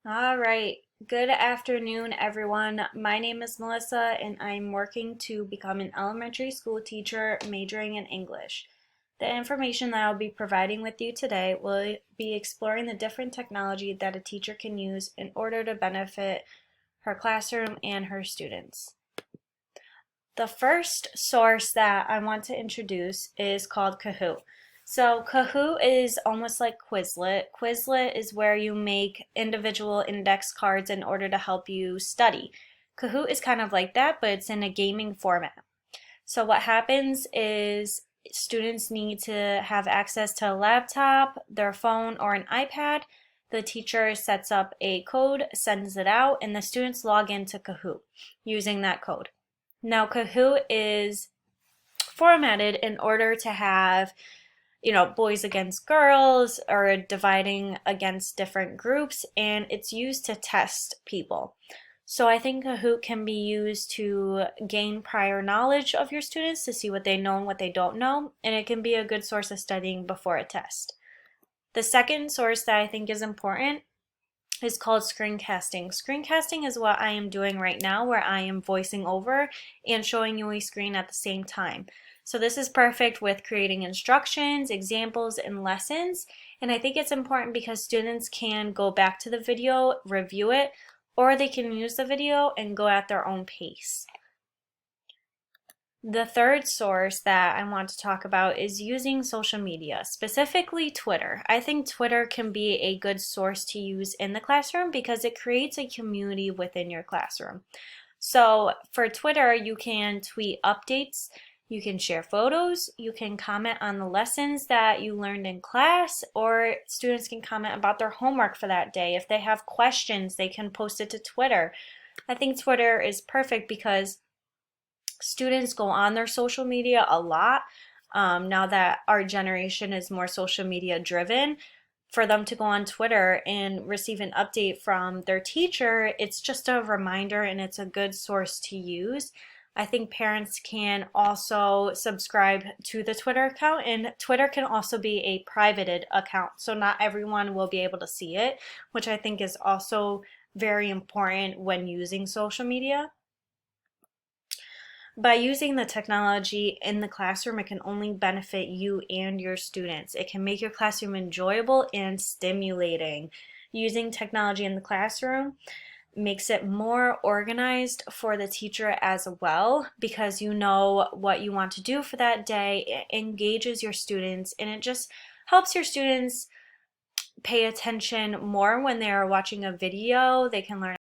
All right. Good afternoon, everyone. My name is Melissa, and I'm working to become an elementary school teacher majoring in English. The information that I'll be providing with you today will be exploring the different technology that a teacher can use in order to benefit her classroom and her students. The first source that I want to introduce is called Kahoot. So Kahoot is almost like Quizlet. Quizlet is where you make individual index cards in order to help you study. Kahoot is kind of like that, but it's in a gaming format. So what happens is students need to have access to a laptop, their phone, or an iPad. The teacher sets up a code, sends it out, and the students log into Kahoot using that code. Now, Kahoot is formatted in order to have, boys against girls or dividing against different groups, and it's used to test people. So I think Kahoot can be used to gain prior knowledge of your students to see what they know and what they don't know, and it can be a good source of studying before a test. The second source that I think is important is called screencasting. Screencasting is what I am doing right now, where I am voicing over and showing you a screen at the same time. So this is perfect with creating instructions, examples, and lessons. And I think it's important because students can go back to the video, review it, or they can use the video and go at their own pace. The third source that I want to talk about is using social media, specifically Twitter. I think Twitter can be a good source to use in the classroom because it creates a community within your classroom. So for Twitter, you can tweet updates, you can share photos, you can comment on the lessons that you learned in class, or students can comment about their homework for that day. If they have questions, they can post it to Twitter. I think Twitter is perfect because students go on their social media a lot. Now that our generation is more social media driven, for them to go on Twitter and receive an update from their teacher, it's just a reminder and it's a good source to use. I think parents can also subscribe to the Twitter account, and Twitter can also be a privated account, so not everyone will be able to see it, which I think is also very important when using social media. By using the technology in the classroom, it can only benefit you and your students. It can make your classroom enjoyable and stimulating. Using technology in the classroom makes it more organized for the teacher as well, because you know what you want to do for that day. It engages your students, and it just helps your students pay attention more when they're watching a video. They can learn